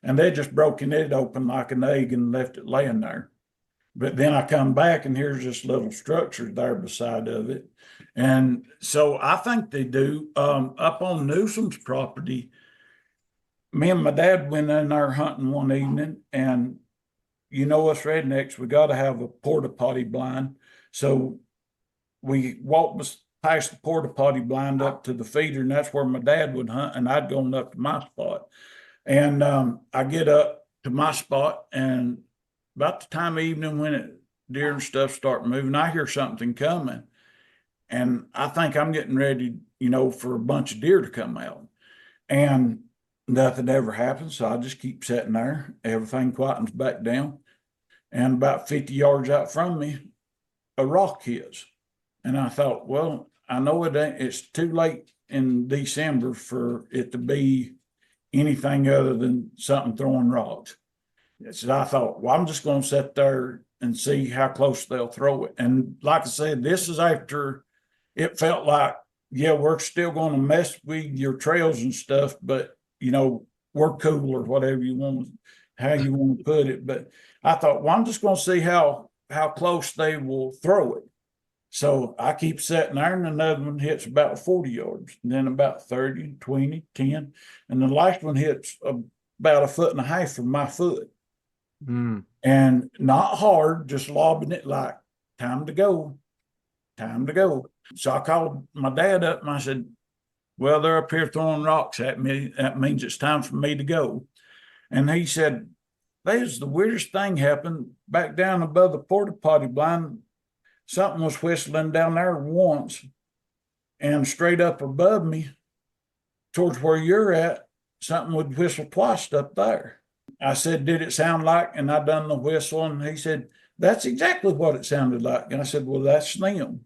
S3: and they just broken it open like an egg and left it laying there. But then I come back and here's this little structure there beside of it. And so I think they do. Up on Newsom's property, me and my dad went in there hunting one evening, and you know us rednecks, we got to have a porta potty blind. So we walked past the porta potty blind up to the feeder, and that's where my dad would hunt, and I'd gone up to my spot. And I get up to my spot, and about the time of evening when deer and stuff start moving, I hear something coming. And I think I'm getting ready, for a bunch of deer to come out. And nothing ever happens. So I just keep sitting there. Everything quietens back down. And about 50 yards out from me, a rock hits. And I thought, well, I know it's too late in December for it to be anything other than something throwing rocks. So I thought, well, I'm just going to sit there and see how close they'll throw it. And like I said, this is after it felt like, yeah, we're still going to mess with your trails and stuff, but we're cool or whatever how you want to put it. But I thought, well, I'm just going to see how close they will throw it. So I keep sitting there, and another one hits about 40 yards, and then about 30, 20, 10. And the last one hits about 1.5 feet from my foot.
S1: mm.
S3: And not hard, just lobbing it like, time to go, time to go. So I called my dad up and I said, well, they're up here throwing rocks at me. That means it's time for me to go. And he said, there's the weirdest thing happened back down above the porta potty blind. Something was whistling down there once, and straight up above me, towards where you're at, something would whistle twice up there. I said, did it sound like? And I done the whistle, and he said, that's exactly what it sounded like. And I said, well, that's them.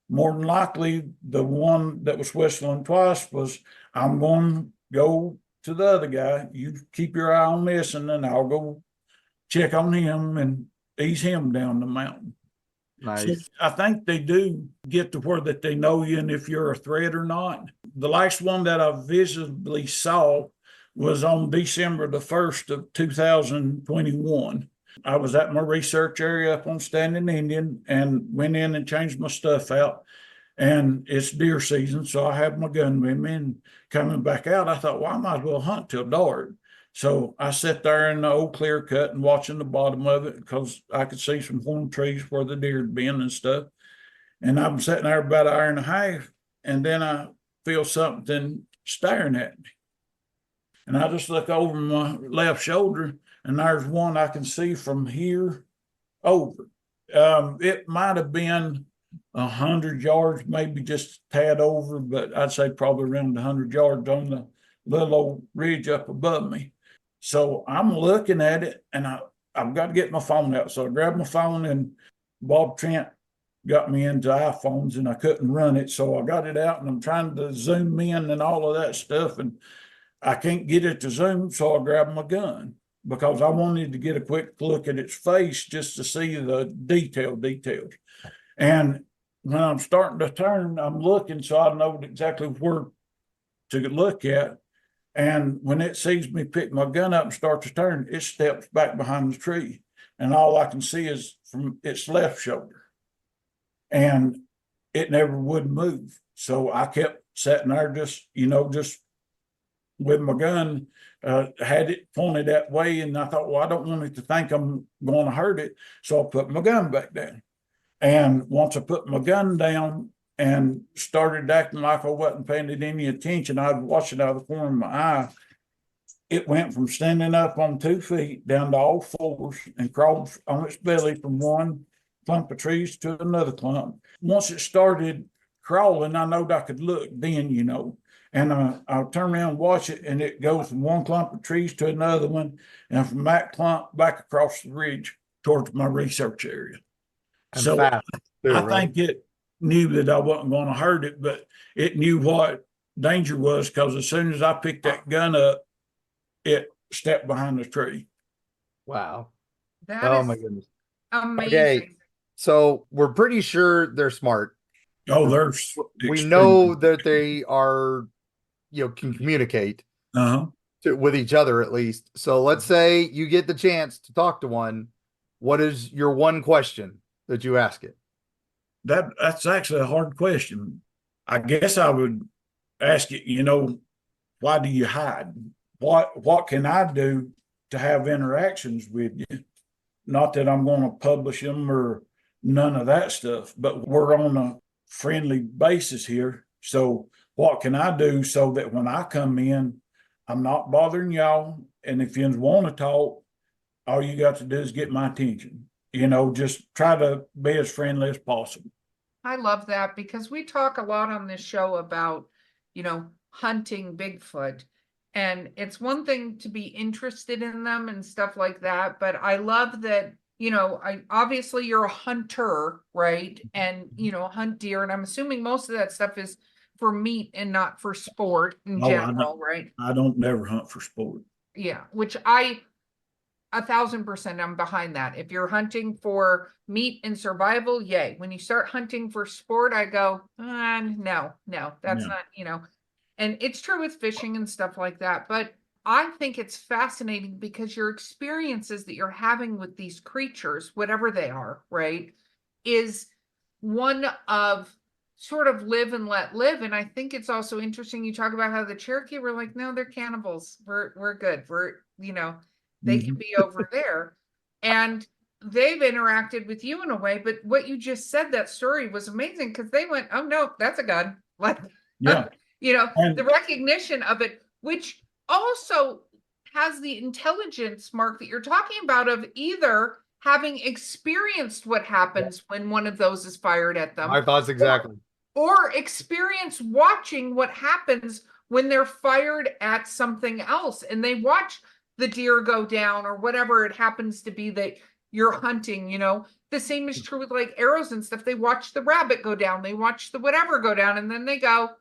S3: More than likely, the one that was whistling twice was, I'm going to go to the other guy. You keep your eye on this, and then I'll go check on him and ease him down the mountain.
S1: Nice.
S3: So I think they do get to where that they know you and if you're a threat or not. The last one that I visibly saw was on December the 1st of 2021. I was at my research area up on Standing Indian and went in and changed my stuff out. And it's deer season, so I have my gun with me, and coming back out, I thought, well, I might as well hunt till dark. So I sat there in the old clear cut and watching the bottom of it because I could see some horn trees where the deer had been and stuff. And I'm sitting there about 1.5 hours, and then I feel something staring at me. And I just look over my left shoulder, and there's one I can see from here over. It might have been 100 yards, maybe just a tad over, but I'd say probably around 100 yards on the little old ridge up above me. So I'm looking at it, and I've got to get my phone out. So I grabbed my phone, and Bob Trent got me into iPhones, and I couldn't run it. So I got it out, and I'm trying to zoom in and all of that stuff, and I can't get it to zoom. So I grabbed my gun because I wanted to get a quick look at its face just to see the details. And when I'm starting to turn, I'm looking so I know exactly where to look at. And when it sees me pick my gun up and start to turn, it steps back behind the tree. And all I can see is from its left shoulder. And it never would move. So I kept sitting there just with my gun, had it pointed that way. And I thought, well, I don't want it to think I'm going to hurt it. So I put my gun back down. And once I put my gun down and started acting like I wasn't paying it any attention, I'd watch it out of the corner of my eye. It went from standing up on 2 feet down to all fours and crawled on its belly from one clump of trees to another clump. Once it started crawling, I knowed I could look then, and I'll turn around and watch it, and it goes from one clump of trees to another one, and from that clump back across the ridge towards my research area.
S1: And
S3: So
S1: fast too,
S3: I
S1: right?
S3: think it knew that I wasn't going to hurt it, but it knew what danger was, because as soon as I picked that gun up, it stepped behind the tree.
S1: Wow.
S2: That
S1: Oh
S2: is
S1: my goodness.
S2: amazing.
S1: Okay. So we're pretty sure they're smart.
S3: Oh, there's
S1: We
S3: extreme-
S1: know that they are, can communicate
S3: Uh-huh.
S1: with each other at least. So let's say you get the chance to talk to one. What is your one question that you ask it?
S3: That's actually a hard question. I guess I would ask it, why do you hide? What can I do to have interactions with you? Not that I'm going to publish them or none of that stuff, but we're on a friendly basis here. So what can I do so that when I come in, I'm not bothering y'all? And if you want to talk, all you got to do is get my attention. Just try to be as friendly as possible.
S2: I love that, because we talk a lot on this show about, hunting Bigfoot. And it's one thing to be interested in them and stuff like that, but I love that, obviously you're a hunter, right? And, hunt deer. And I'm assuming most of that stuff is for meat and not for sport in general, right?
S3: I don't never hunt for sport.
S2: Yeah, which 1,000% I'm behind that. If you're hunting for meat and survival, yay. When you start hunting for sport, I go, no, that's not, and it's true with fishing and stuff like that. But I think it's fascinating because your experiences that you're having with these creatures, whatever they are, right, is one of sort of live and let live. And I think it's also interesting. You talk about how the Cherokee were like, no, they're cannibals. We're good. They can be over there. And they've interacted with you in a way. But what you just said, that story was amazing, because they went, oh no, that's a gun. Like,
S3: Yeah.
S2: The recognition of it, which also has the intelligence, Mark, that you're talking about, of either having experienced what happens when one of those is fired at them.
S1: My thoughts exactly.
S2: Or experience watching what happens when they're fired at something else, and they watch the deer go down or whatever it happens to be that you're hunting. The same is true with like arrows and stuff. They watch the rabbit go down, they watch the whatever go down, and then they go,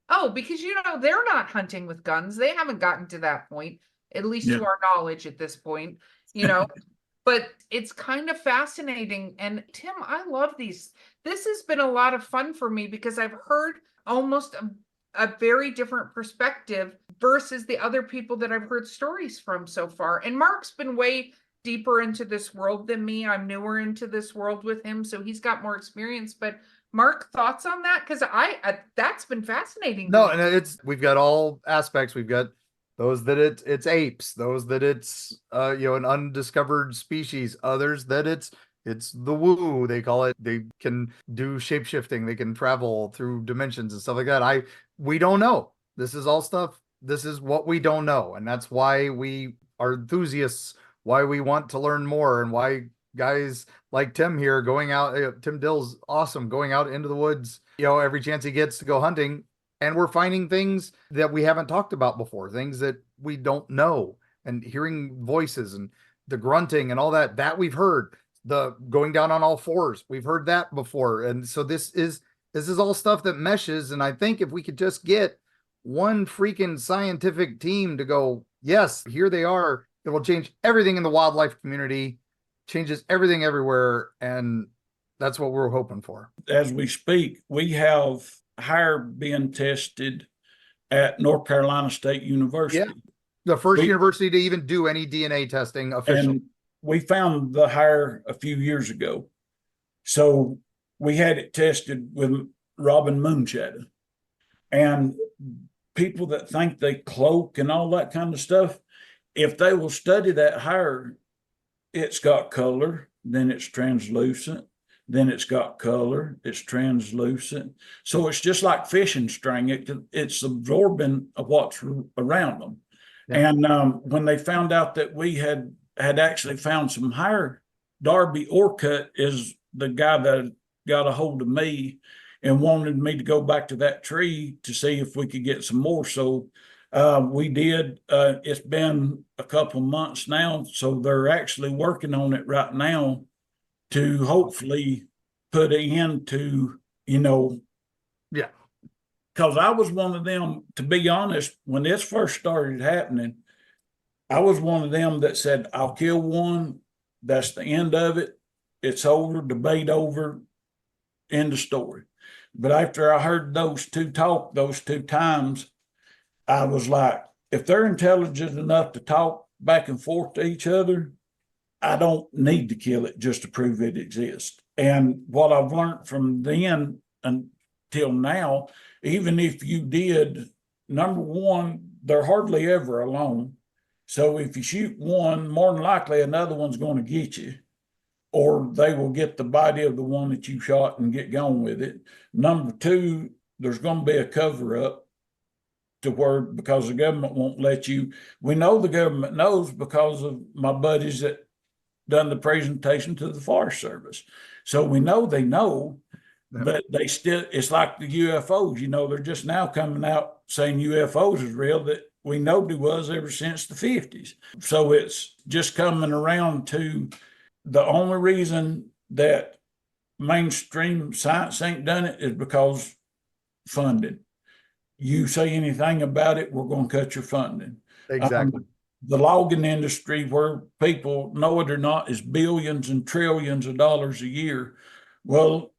S2: oh, because they're not hunting with guns. They haven't gotten to that point, at least to our knowledge at this point, but it's kind of fascinating. And Tim, I love these. This has been a lot of fun for me, because I've heard almost a very different perspective versus the other people that I've heard stories from so far. And Mark's been way deeper into this world than me. I'm newer into this world with him, so he's got more experience. But Mark, thoughts on that? Because that's been fascinating.
S1: No, and we've got all aspects. We've got those that it's apes, those that it's an undiscovered species, others that it's the woo, they call it. They can do shape shifting, they can travel through dimensions and stuff like that. We don't know. This is all stuff. This is what we don't know, and that's why we are enthusiasts, why we want to learn more, and why guys like Tim here going out, Tim Dills, awesome, going out into the woods, every chance he gets to go hunting. And we're finding things that we haven't talked about before, things that we don't know, and hearing voices and the grunting and all that we've heard, the going down on all fours. We've heard that before. And so this is all stuff that meshes. And I think if we could just get one freaking scientific team to go, yes, here they are, it will change everything in the wildlife community, changes everything everywhere. And that's what we're hoping for.
S3: As we speak, we have hire being tested at North Carolina State University.
S1: Yeah. The first university to even do any DNA testing officially.
S3: And we found the hire a few years ago. So we had it tested with Robin Moonshadow. And people that think they cloak and all that kind of stuff, if they will study that hire, it's got color, then it's translucent, then it's got color, it's translucent. So it's just like fishing string. It's absorbing of what's around them. Yeah. And when they found out that we had actually found some hire, Darby Orcutt is the guy that got a hold of me, and wanted me to go back to that tree to see if we could get some more. So we did. It's been a couple months now, so they're actually working on it right now to hopefully put an end to,
S1: Yeah.
S3: Because I was one of them, to be honest, when this first started happening, I was one of them that said, I'll kill one. That's the end of it. It's over, debate over, end of story. But after I heard those two talk those two times, I was like, if they're intelligent enough to talk back and forth to each other, I don't need to kill it just to prove it exists. And what I've learned from then until now, even if you did, number one, they're hardly ever alone. So if you shoot one, more than likely another one's going to get you, or they will get the body of the one that you shot and get going with it. Number two, there's going to be a cover up to where, because the government won't let you. We know the government knows because of my buddies that done the presentation to the Forest Service. So we know they know, but they still, it's like the UFOs, they're just now coming out saying UFOs is real, that we know it was ever since the 50s. So it's just coming around to the only reason that mainstream science ain't done it is because funding. You say anything about it, we're going to cut your funding.
S1: Exactly.
S3: The logging industry, where people know it or not, is billions and trillions of dollars a year. Well,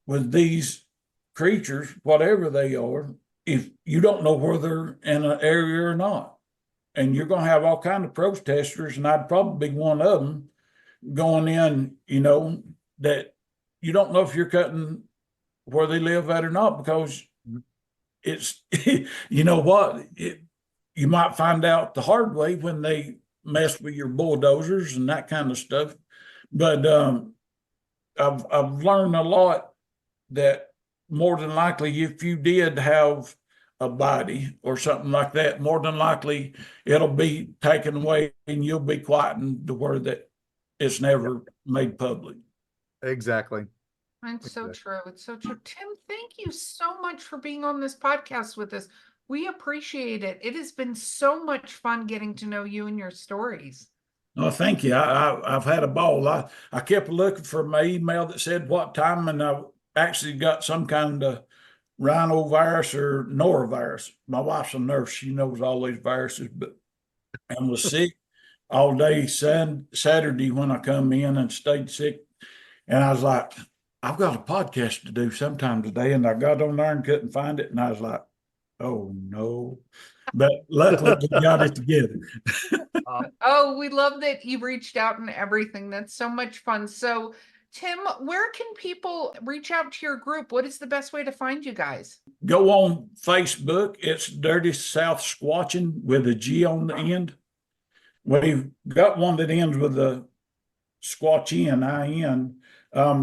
S3: with these creatures, whatever they are, if you don't know whether they're in an area or not, and you're going to have all kinds of protesters, and I'd probably be one of them going in, that you don't know if you're cutting where they live at or not, because it's, you might find out the hard way when they mess with your bulldozers and that kind of stuff. But I've learned a lot that more than likely, if you did have a body or something like that, more than likely it'll be taken away and you'll be quietened to where that it's never made public.
S1: Exactly.
S2: It's so true. It's so true. Tim, thank you so much for being on this podcast with us. We appreciate it. It has been so much fun getting to know you and your stories.
S3: Oh, thank you. I've had a ball. I kept looking for my email that said what time, and I actually got some kind of rhinovirus or norovirus. My wife's a nurse. She knows all these viruses, and was sick all day Saturday when I come in, and stayed sick. And I was like, I've got a podcast to do sometime today. And I got on there and couldn't find it. And I was like, oh no. But luckily we got it together.
S2: Oh, we love that you reached out and everything. That's so much fun. So Tim, where can people reach out to your group? What is the best way to find you guys?
S3: Go on Facebook. It's Dirty South Squatching with a G on the end. We've got one that ends with a Squatchin, I-N,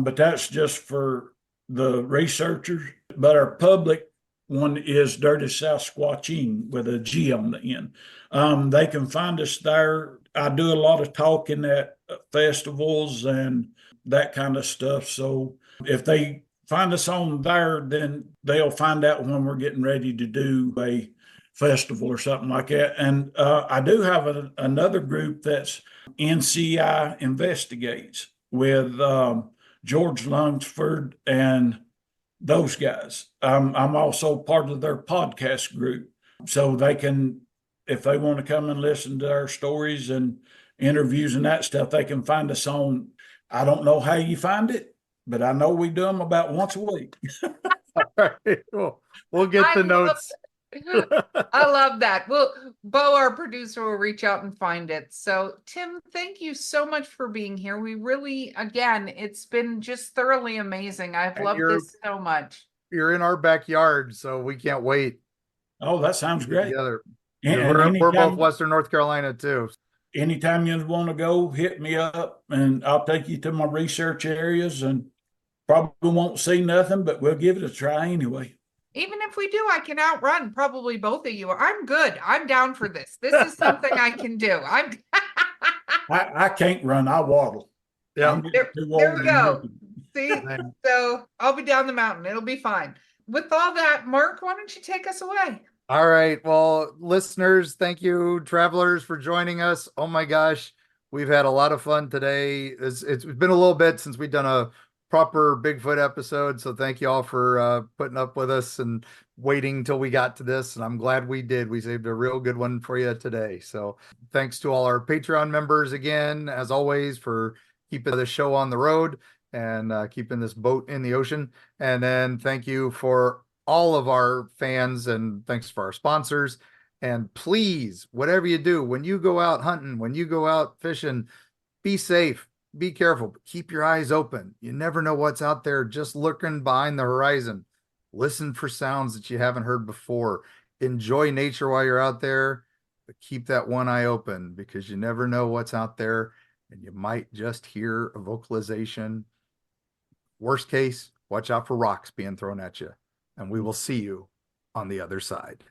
S3: but that's just for the researchers. But our public one is Dirty South Squatching with a G on the end. They can find us there. I do a lot of talking at festivals and that kind of stuff. So if they find us on there, then they'll find out when we're getting ready to do a festival or something like that. And I do have another group that's NCI Investigates with George Lunsford and those guys. I'm also part of their podcast group. So they can, if they want to come and listen to our stories and interviews and that stuff, they can find us on. I don't know how you find it, but I know we do them about once a week.
S1: All right. We'll get the notes.
S2: I love that. Well, Beau, our producer, will reach out and find it. So, Tim, thank you so much for being here. We really, again, it's been just thoroughly amazing. I've loved this so much.
S1: You're in our backyard, so we can't wait.
S3: Oh, that sounds great.
S1: Together.
S3: And
S1: We're both Western North Carolina too.
S3: Anytime you want to go, hit me up and I'll take you to my research areas, and probably won't see nothing, but we'll give it a try anyway.
S2: Even if we do, I can outrun probably both of you. I'm good. I'm down for this. This is something I can do.
S3: I can't run. I waddle.
S1: Yeah.
S2: There we go. See, so I'll be down the mountain. It'll be fine. With all that, Mark, why don't you take us away?
S1: All right. Well, listeners, thank you, travelers, for joining us. Oh my gosh, we've had a lot of fun today. It's been a little bit since we've done a proper Bigfoot episode. So thank you all for putting up with us and waiting till we got to this. And I'm glad we did. We saved a real good one for you today. So thanks to all our Patreon members again, as always, for keeping the show on the road and keeping this boat in the ocean. And then thank you for all of our fans, and thanks for our sponsors. And please, whatever you do, when you go out hunting, when you go out fishing, be safe, be careful, but keep your eyes open. You never know what's out there just looking behind the horizon. Listen for sounds that you haven't heard before. Enjoy nature while you're out there, but keep that one eye open, because you never know what's out there, and you might just hear a vocalization. Worst case, watch out for rocks being thrown at you, and we will see you on the other side.